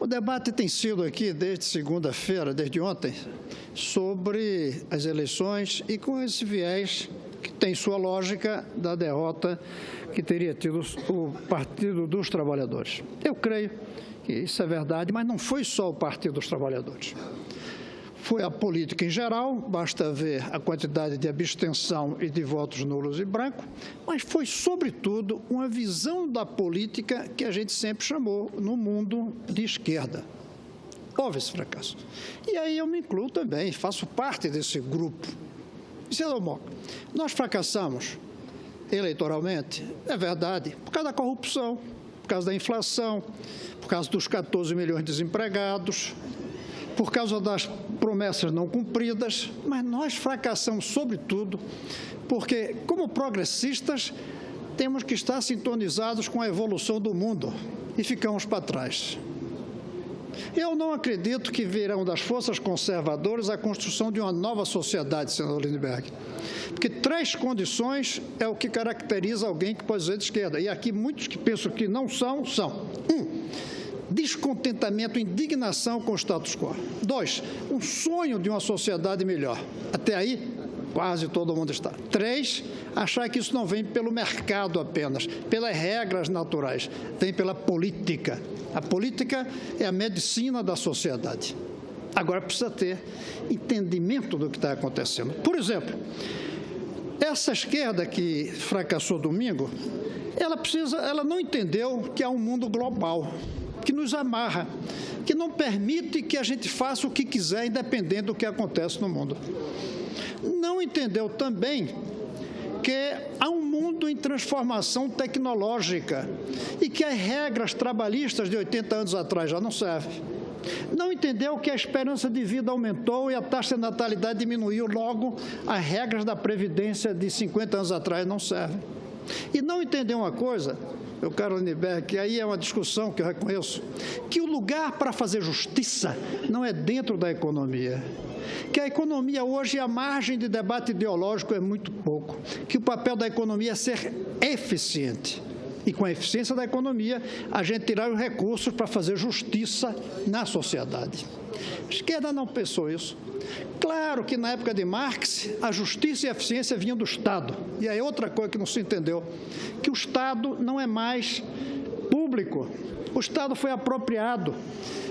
O debate tem sido aqui desde segunda-feira, desde ontem, sobre as eleições e com esse viés que tem sua lógica da derrota que teria tido o Partido dos Trabalhadores. Eu creio que isso é verdade, mas não foi só o Partido dos Trabalhadores. Foi a política em geral, basta ver a quantidade de abstenção e de votos nulos e brancos, mas foi, sobretudo, uma visão da política que a gente sempre chamou no mundo de esquerda. Houve esse fracasso. E aí eu me incluo também, faço parte desse grupo. Nós fracassamos eleitoralmente, é verdade, por causa da corrupção, por causa da inflação, por causa dos 14 milhões de desempregados, por causa das promessas não cumpridas, mas nós fracassamos, sobretudo, porque, como progressistas, temos que estar sintonizados com a evolução do mundo e ficamos para trás. Eu não acredito que virão das forças conservadoras a construção de uma nova sociedade, senador Lindbergh, porque 3 condições é o que caracteriza alguém que pode ser de esquerda, e aqui muitos que pensam que não são. 1. Descontentamento, indignação com o status quo. 2, um sonho de uma sociedade melhor. Até aí, quase todo mundo está. 3, achar que isso não vem pelo mercado apenas, pelas regras naturais, vem pela política. A política é a medicina da sociedade. Agora precisa ter entendimento do que está acontecendo. Por exemplo, essa esquerda que fracassou domingo, ela não entendeu que há um mundo global, que nos amarra, que não permite que a gente faça o que quiser, independente do que acontece no mundo. Não entendeu também que há um mundo em transformação tecnológica e que as regras trabalhistas de 80 anos atrás já não servem. Não entendeu que a esperança de vida aumentou e a taxa de natalidade diminuiu, logo as regras da Previdência de 50 anos atrás não servem. E não entendeu uma coisa, meu caro Lindbergh, que aí é uma discussão que eu reconheço, que o lugar para fazer justiça não é dentro da economia, que a economia hoje, a margem de debate ideológico é muito pouco, que o papel da economia é ser eficiente. E com a eficiência da economia, a gente tirar os recursos para fazer justiça na sociedade. A esquerda não pensou isso. Claro que na época de Marx, a justiça e a eficiência vinham do Estado. E aí outra coisa que não se entendeu, que o Estado não é mais público. O Estado foi apropriado.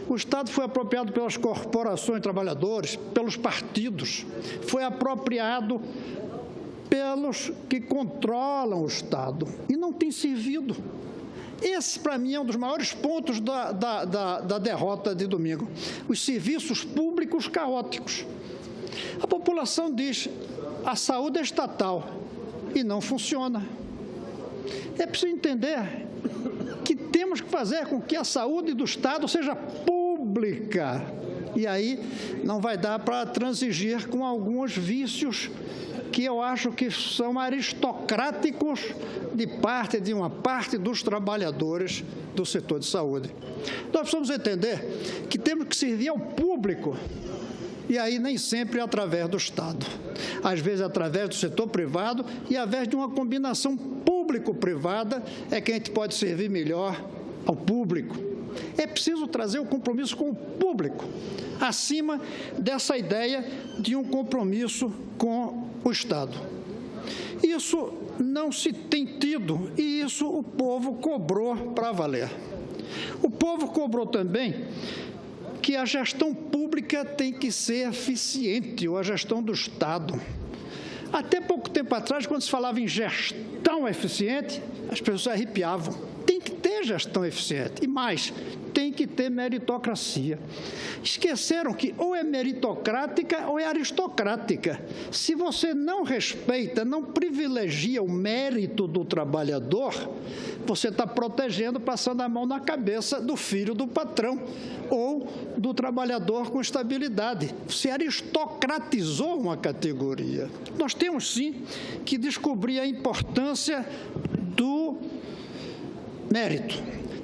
O Estado foi apropriado pelas corporações de trabalhadores, pelos partidos, foi apropriado pelos que controlam o Estado e não tem servido. Esse, para mim, é um dos maiores pontos da derrota de domingo. Os serviços públicos caóticos. A população diz, a saúde é estatal e não funciona. É preciso entender que temos que fazer com que a saúde do Estado seja pública. E aí não vai dar para transigir com alguns vícios que eu acho que são aristocráticos de uma parte dos trabalhadores do setor de saúde. Nós precisamos entender que temos que servir ao público, e aí nem sempre é através do Estado. Às vezes é através do setor privado e através de uma combinação público-privada é que a gente pode servir melhor ao público. É preciso trazer o compromisso com o público, acima dessa ideia de um compromisso com o Estado. Isso não se tem tido e isso o povo cobrou para valer. O povo cobrou também que a gestão pública tem que ser eficiente, ou a gestão do Estado. Até pouco tempo atrás, quando se falava em gestão eficiente, as pessoas se arrepiavam. Tem que ter gestão eficiente. E mais, tem que ter meritocracia. Esqueceram que ou é meritocrática ou é aristocrática. Se você não respeita, não privilegia o mérito do trabalhador, você está protegendo, passando a mão na cabeça do filho do patrão ou do trabalhador com estabilidade. Você aristocratizou uma categoria. Nós temos, sim, que descobrir a importância do mérito.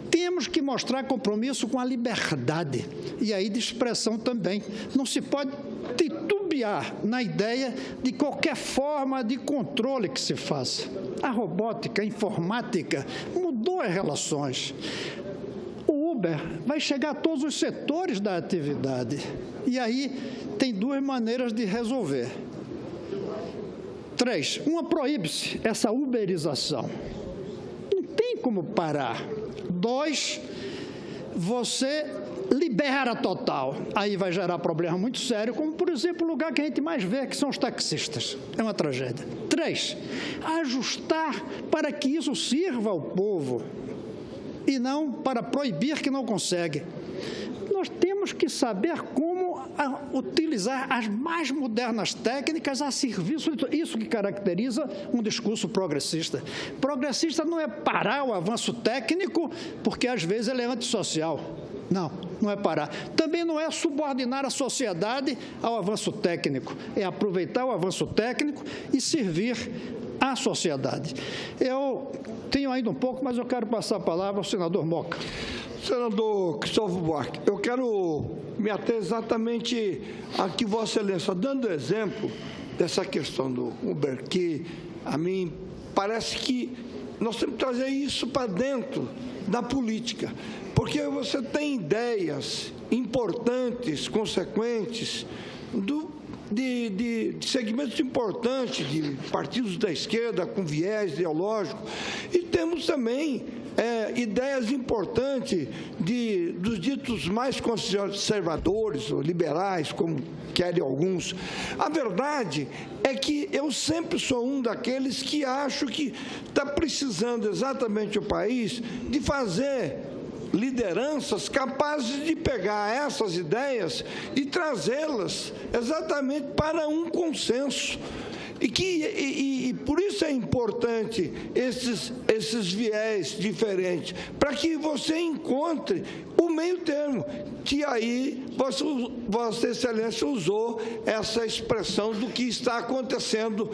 Temos que mostrar compromisso com a liberdade, e aí de expressão também. Não se pode titubear na ideia de qualquer forma de controle que se faça. A robótica, a informática, mudou as relações. O Elber, vai chegar a todos os setores da atividade. E aí tem duas maneiras de resolver. 3, uma, proíbe-se essa uberização. Não tem como parar. 2, você libera total. Aí vai gerar problema muito sério, como, por exemplo, o lugar que a gente mais vê, que são os taxistas. É uma tragédia. 3, ajustar para que isso sirva ao povo e não para proibir que não consegue. Nós temos que saber como utilizar as mais modernas técnicas a serviço de tudo. Isso que caracteriza um discurso progressista. Progressista não é parar o avanço técnico, porque às vezes ele é antissocial. Não, não é parar. Também não é subordinar a sociedade ao avanço técnico. É aproveitar o avanço técnico e servir à sociedade. Eu tenho ainda um pouco, mas eu quero passar a palavra ao senador Moca. Senador Cristóvão Buarque, eu quero me ater exatamente a que Vossa Excelência, dando exemplo dessa questão do Uber, que a mim parece que nós temos que trazer isso para dentro da política, porque você tem ideias importantes, consequentes, de segmentos importantes, de partidos da esquerda com viés ideológico, e temos também ideias importantes dos ditos mais conservadores ou liberais, como querem alguns. A verdade é que eu sempre sou um daqueles que acho que está precisando exatamente o país de fazer lideranças capazes de pegar essas ideias e trazê-las exatamente para um consenso. E por isso é importante esses viés diferentes, para que você encontre o meio termo, que aí Vossa Excelência usou essa expressão do que está acontecendo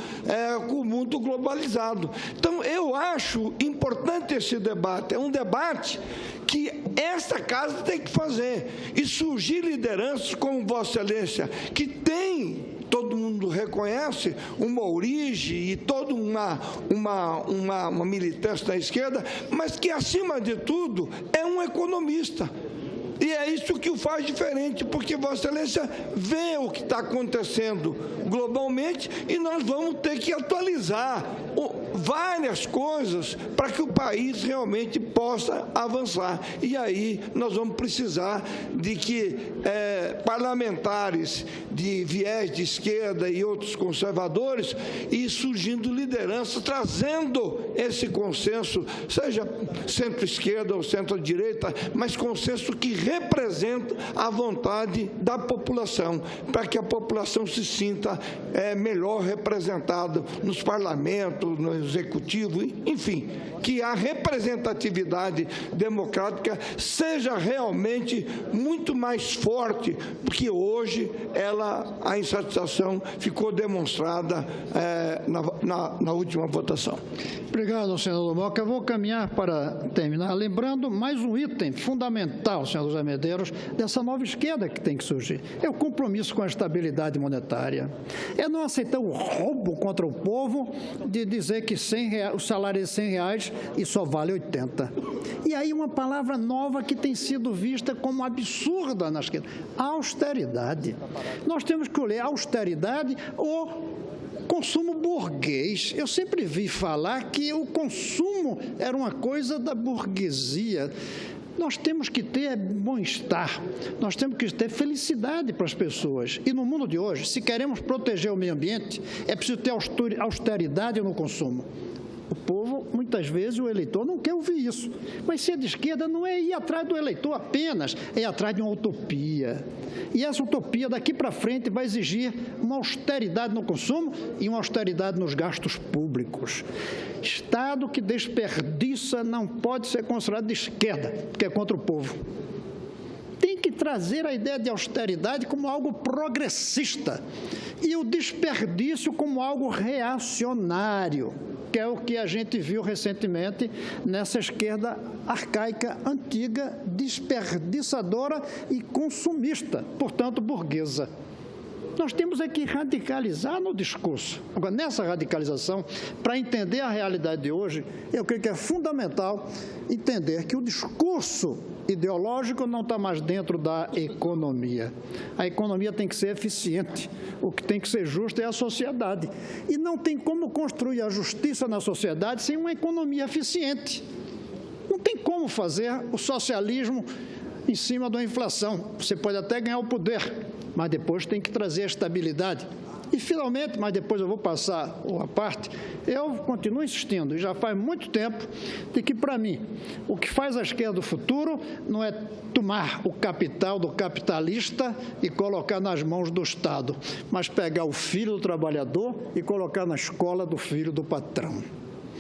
com o mundo globalizado. Então, eu acho importante esse debate, é um debate que esta casa tem que fazer, e surgir lideranças como Vossa Excelência, que tem, todo mundo reconhece, uma origem e toda uma militância da esquerda, mas que, acima de tudo, é um economista. E é isso que o faz diferente, porque Vossa Excelência vê o que está acontecendo globalmente e nós vamos ter que atualizar várias coisas para que o país realmente possa avançar. E aí nós vamos precisar de que parlamentares de viés de esquerda e outros conservadores e surgindo lideranças, trazendo esse consenso, seja centro-esquerda ou centro-direita, mas consenso que representa a vontade da população, para que a população se sinta melhor representada nos parlamentos, no executivo, enfim, que a representatividade democrática seja realmente muito mais forte, porque hoje a insatisfação ficou demonstrada na última votação. Obrigado, senador Moca. Eu vou caminhar para terminar, lembrando mais um item fundamental, senador José Medeiros, dessa nova esquerda que tem que surgir. É o compromisso com a estabilidade monetária. É não aceitar o roubo contra o povo de dizer que o salário é R$100 e só vale 80. E aí uma palavra nova que tem sido vista como absurda na esquerda, austeridade. Nós temos que olhar austeridade ou consumo burguês. Eu sempre vi falar que o consumo era uma coisa da burguesia. Nós temos que ter bem-estar, nós temos que ter felicidade para as pessoas. E no mundo de hoje, se queremos proteger o meio ambiente, é preciso ter austeridade no consumo. O povo, muitas vezes, o eleitor não quer ouvir isso. Mas ser de esquerda não é ir atrás do eleitor apenas, é ir atrás de uma utopia. E essa utopia, daqui para frente, vai exigir uma austeridade no consumo e uma austeridade nos gastos públicos. Estado que desperdiça não pode ser considerado de esquerda, porque é contra o povo. Tem que trazer a ideia de austeridade como algo progressista e o desperdício como algo reacionário, que é o que a gente viu recentemente nessa esquerda arcaica, antiga, desperdiçadora e consumista, portanto, burguesa. Nós temos que radicalizar no discurso. Agora, nessa radicalização, para entender a realidade de hoje, eu creio que é fundamental entender que o discurso ideológico não está mais dentro da economia. A economia tem que ser eficiente. O que tem que ser justo é a sociedade. E não tem como construir a justiça na sociedade sem uma economia eficiente. Não tem como fazer o socialismo em cima da inflação. Você pode até ganhar o poder, mas depois tem que trazer a estabilidade. E, finalmente, mas depois eu vou passar a parte, eu continuo insistindo, e já faz muito tempo, de que, para mim, o que faz a esquerda do futuro não é tomar o capital do capitalista e colocar nas mãos do Estado, mas pegar o filho do trabalhador e colocar na escola do filho do patrão.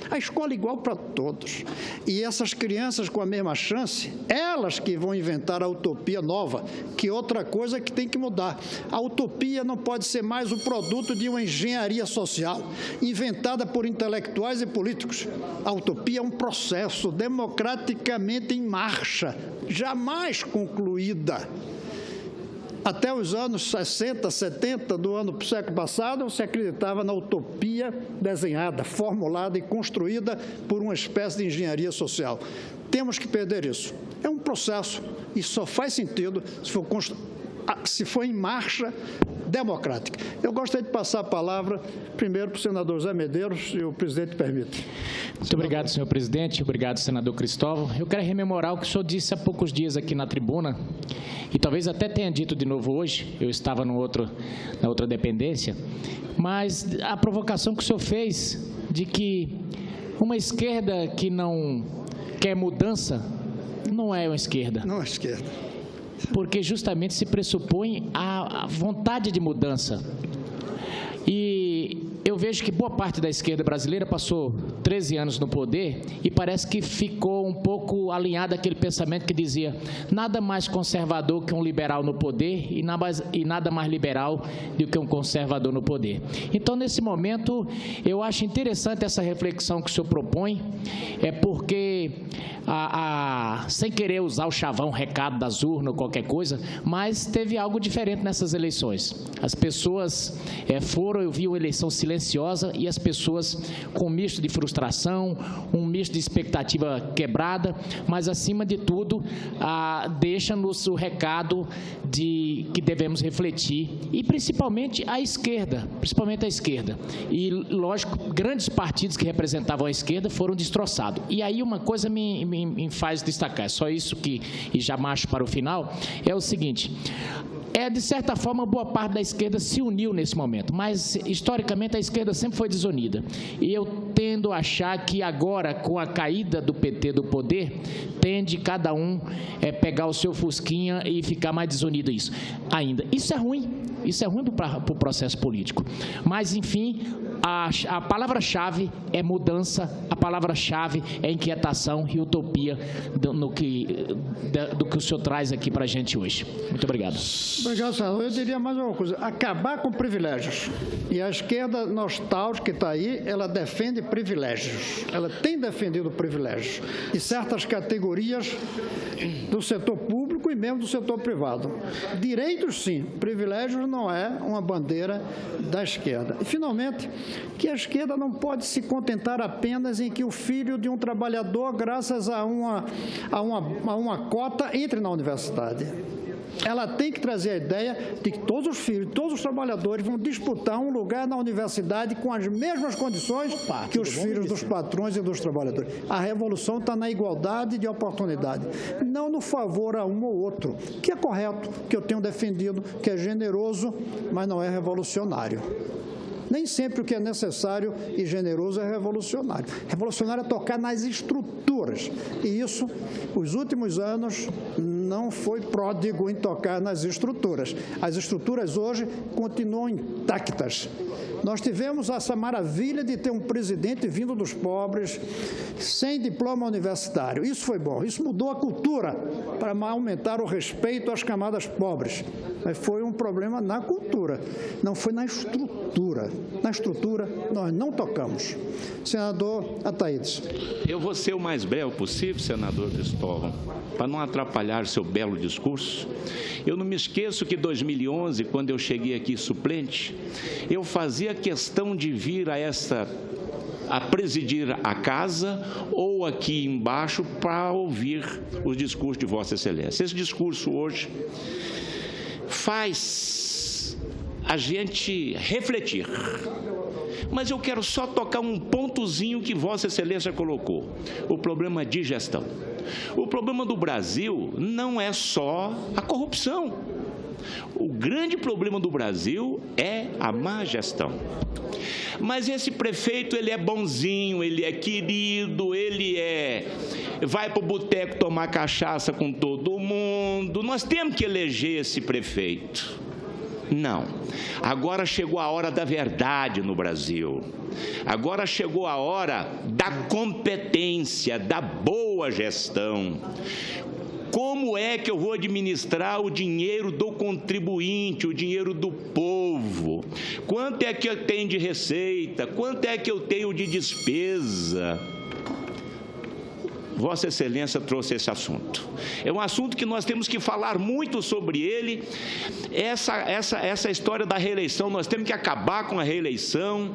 A escola é igual para todos. E essas crianças com a mesma chance, elas que vão inventar a utopia nova, que outra coisa que tem que mudar. A utopia não pode ser mais o produto de uma engenharia social, inventada por intelectuais e políticos. A utopia é um processo democraticamente em marcha, jamais concluída. Até os anos 60, 70 do século passado, se acreditava na utopia desenhada, formulada e construída por uma espécie de engenharia social. Temos que perder isso. É um processo e só faz sentido se for em marcha democrática. Eu gostaria de passar a palavra primeiro para o senador Zé Medeiros, se o presidente permite. Muito obrigado, senhor presidente. Obrigado, senador Cristóvão. Eu quero rememorar o que o senhor disse há poucos dias aqui na tribuna, e talvez até tenha dito de novo hoje, eu estava na outra dependência, mas a provocação que o senhor fez de que uma esquerda que não quer mudança não é uma esquerda. Não é esquerda. Porque justamente se pressupõe a vontade de mudança. E eu vejo que boa parte da esquerda brasileira passou 13 anos no poder e parece que ficou um pouco alinhado àquele pensamento que dizia nada mais conservador que um liberal no poder e nada mais liberal do que um conservador no poder. Então, nesse momento, eu acho interessante essa reflexão que o senhor propõe, porque, sem querer usar o chavão, recado das urnas ou qualquer coisa, mas teve algo diferente nessas eleições. As pessoas eu vi uma eleição silenciosa e as pessoas com um misto de frustração, um misto de expectativa quebrada, mas, acima de tudo, deixa-nos o recado de que devemos refletir, e principalmente a esquerda. E, lógico, grandes partidos que representavam a esquerda foram destroçados. E aí uma coisa me faz destacar, só isso e já marcho para o final, é o seguinte: de certa forma, boa parte da esquerda se uniu nesse momento, mas, historicamente, a esquerda sempre foi desunida. E eu tendo a achar que agora, com a caída do PT do poder, tende cada um pegar o seu fusquinha e ficar mais desunido ainda. Isso é ruim para o processo político. Mas, enfim, a palavra-chave é mudança, a palavra-chave é inquietação e utopia do que o senhor traz aqui para a gente hoje. Muito obrigado. Obrigado, senador. Eu diria mais uma coisa: acabar com privilégios. E a esquerda nostálgica que está aí, ela defende privilégios. Ela tem defendido privilégios de certas categorias do setor público e mesmo do setor privado. Direitos, sim. Privilégios não é uma bandeira da esquerda. E, finalmente, que a esquerda não pode se contentar apenas em que o filho de um trabalhador, graças a uma cota, entre na universidade. Ela tem que trazer a ideia de que todos os filhos, todos os trabalhadores vão disputar um lugar na universidade com as mesmas condições que os filhos dos patrões e dos trabalhadores. A revolução está na igualdade de oportunidade, não no favor a um ou outro, que é correto, que eu tenho defendido, que é generoso, mas não é revolucionário. Nem sempre o que é necessário e generoso é revolucionário. Revolucionário é tocar nas estruturas. E isso, os últimos anos, não foi pródigo em tocar nas estruturas. As estruturas hoje continuam intactas. Nós tivemos essa maravilha de ter um presidente vindo dos pobres, sem diploma universitário. Isso foi bom. Isso mudou a cultura para aumentar o respeito às camadas pobres. Mas foi um problema na cultura, não foi na estrutura. Na estrutura, nós não tocamos. Senador Ataídes. Eu vou ser o mais breve possível, senador Cristóvão, para não atrapalhar seu belo discurso. Eu não me esqueço que em 2011, quando eu cheguei aqui suplente, eu fazia questão de vir a presidir a casa ou aqui embaixo para ouvir os discursos de Vossa Excelência. Esse discurso hoje faz a gente refletir. Mas eu quero só tocar um pontozinho que Vossa Excelência colocou, o problema de gestão. O problema do Brasil não é só a corrupção. O grande problema do Brasil é a má gestão. Mas esse prefeito, ele é bonzinho, ele é querido, vai para o boteco tomar cachaça com todo mundo. Nós temos que eleger esse prefeito. Não. Agora chegou a hora da verdade no Brasil. Agora chegou a hora da competência, da boa gestão. Como é que eu vou administrar o dinheiro do contribuinte, o dinheiro do povo? Quanto é que eu tenho de receita? Quanto é que eu tenho de despesa? Vossa Excelência trouxe esse assunto. É um assunto que nós temos que falar muito sobre ele. Essa história da reeleição, nós temos que acabar com a reeleição,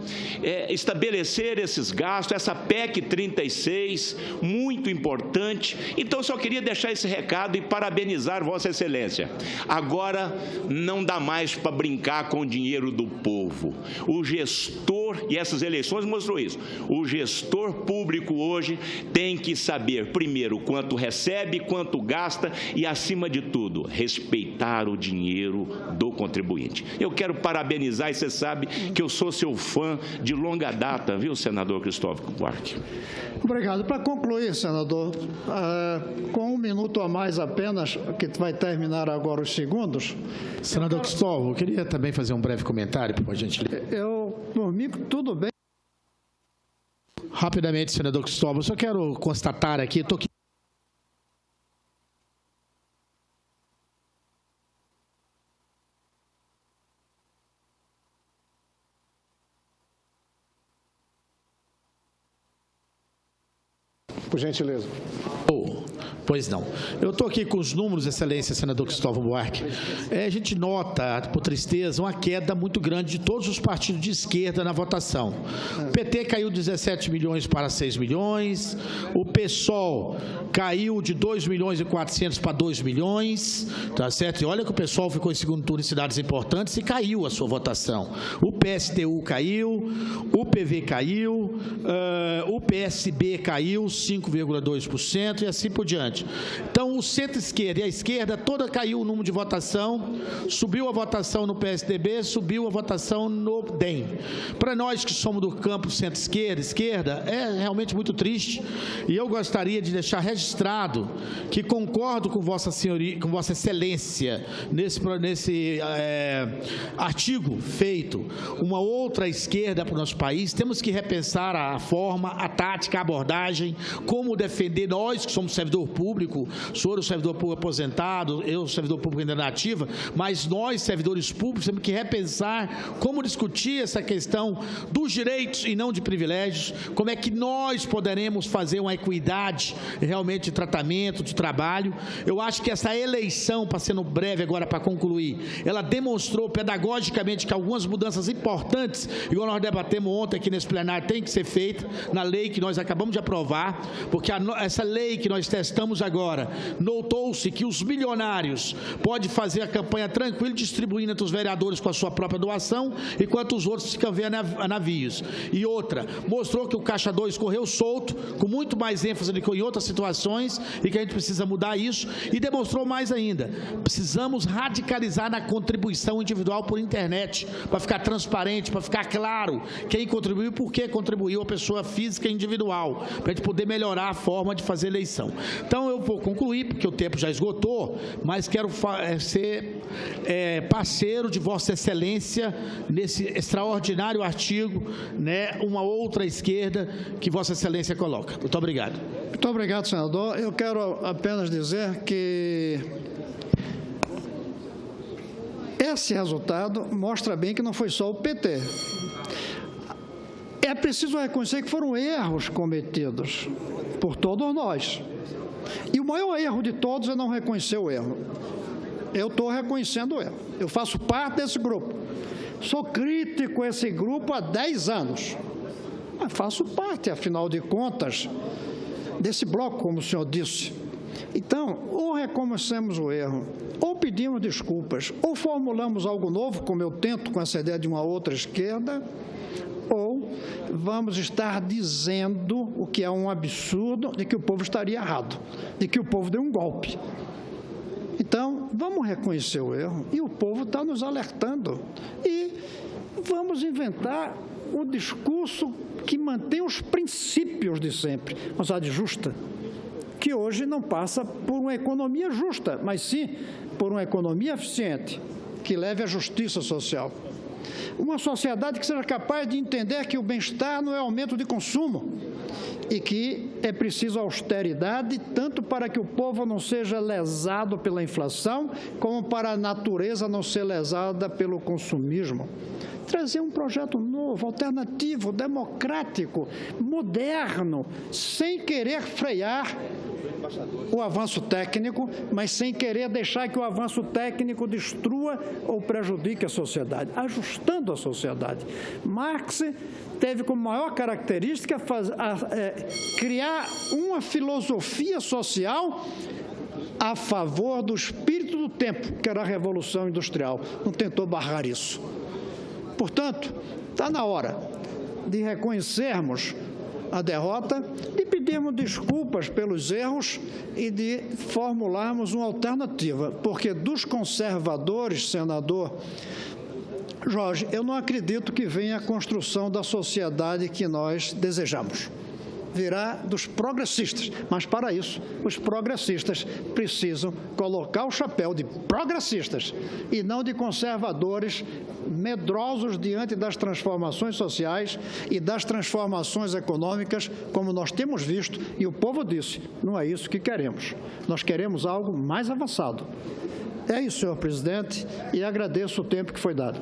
estabelecer esses gastos, essa PEC 36, muito importante. Então, só queria deixar esse recado e parabenizar Vossa Excelência. Agora, não dá mais para brincar com o dinheiro do povo. O gestor, e essas eleições mostrou isso, o gestor público hoje tem que saber, primeiro, quanto recebe, quanto gasta e, acima de tudo, respeitar o dinheiro do contribuinte. Eu quero parabenizar, e você sabe que eu sou seu fã de longa data, viu, senador Cristóvão Buarque? Obrigado. Para concluir, senador, com 1 minuto a mais apenas, que vai terminar agora os segundos. Senador Cristóvão, eu queria também fazer um breve comentário, por gentileza. Por mim, tudo bem. Rapidamente, senador Cristóvão, eu só quero constatar aqui, estou aqui. Por gentileza. Pois não. Eu estou aqui com os números, Excelência, senador Cristóvão Buarque. A gente nota, por tristeza, uma queda muito grande de todos os partidos de esquerda na votação. O PT caiu de 17 milhões para 6 milhões, o PSOL caiu de 2 milhões e 400 para 2 milhões, tá certo? E olha que o PSOL ficou em segundo turno em cidades importantes e caiu a sua votação. O PSTU caiu, o PV caiu, o PSB caiu 5,2% e assim por diante. Então, o centro-esquerda e a esquerda toda caiu o número de votação, subiu a votação no PSDB, subiu a votação no DEM. Para nós que somos do campo centro-esquerda, esquerda, é realmente muito triste, e eu gostaria de deixar registrado que concordo com Vossa Senhoria, com Vossa Excelência, nesse artigo feito, uma outra esquerda para o nosso país. Temos que repensar a forma, a tática, a abordagem, como defender nós que somos servidor público, o senhor, o servidor público aposentado, eu, o servidor público ainda na ativa, mas nós, servidores públicos, temos que repensar como discutir essa questão dos direitos e não de privilégios, como é que nós poderemos fazer uma equidade realmente de tratamento, de trabalho. Eu acho que essa eleição, para sendo breve agora para concluir, ela demonstrou pedagogicamente que algumas mudanças importantes, igual nós debatemos ontem aqui nesse plenário, tem que ser feita na lei que nós acabamos de aprovar, porque essa lei que nós testamos agora, notou-se que os milionários podem fazer a campanha tranquila, distribuindo entre os vereadores com a sua própria doação, enquanto os outros ficam vendo a navios. E outra, mostrou que o Caixa 2 correu solto, com muito mais ênfase do que em outras situações, e que a gente precisa mudar isso, e demonstrou mais ainda, precisamos radicalizar na contribuição individual por internet, para ficar transparente, para ficar claro quem contribuiu e por que contribuiu, a pessoa física individual, para a gente poder melhorar a forma de fazer eleição. Então, eu vou concluir, porque o tempo já esgotou, mas quero ser parceiro de Vossa Excelência nesse extraordinário artigo, né, uma outra esquerda que Vossa Excelência coloca. Muito obrigado. Muito obrigado, senador. Eu quero apenas dizer que esse resultado mostra bem que não foi só o PT. É preciso reconhecer que foram erros cometidos por todos nós. E o maior erro de todos é não reconhecer o erro. Eu estou reconhecendo o erro. Eu faço parte desse grupo. Sou crítico a esse grupo há 10 anos. Mas faço parte, afinal de contas, desse bloco, como o senhor disse. Então, ou reconhecemos o erro, ou pedimos desculpas, ou formulamos algo novo, como eu tento com essa ideia de uma outra esquerda, ou vamos estar dizendo o que é um absurdo, de que o povo estaria errado, de que o povo deu um golpe. Então, vamos reconhecer o erro, e o povo está nos alertando. E vamos inventar o discurso que mantém os princípios de sempre, uma sociedade justa, que hoje não passa por uma economia justa, mas sim por uma economia eficiente, que leve à justiça social. Uma sociedade que seja capaz de entender que o bem-estar não é aumento de consumo e que é preciso austeridade, tanto para que o povo não seja lesado pela inflação, como para a natureza não ser lesada pelo consumismo. Trazer um projeto novo, alternativo, democrático, moderno, sem querer frear o avanço técnico, mas sem querer deixar que o avanço técnico destrua ou prejudique a sociedade, ajustando a sociedade. Marx teve como maior característica criar uma filosofia social a favor do espírito do tempo, que era a Revolução Industrial. Não tentou barrar isso. Portanto, está na hora de reconhecermos a derrota, de pedirmos desculpas pelos erros e de formularmos uma alternativa, porque dos conservadores, senador Jorge, eu não acredito que venha a construção da sociedade que nós desejamos. Virá dos progressistas, mas para isso os progressistas precisam colocar o chapéu de progressistas e não de conservadores medrosos diante das transformações sociais e das transformações econômicas, como nós temos visto, e o povo disse, não é isso que queremos, nós queremos algo mais avançado. É isso, senhor presidente, e agradeço o tempo que foi dado.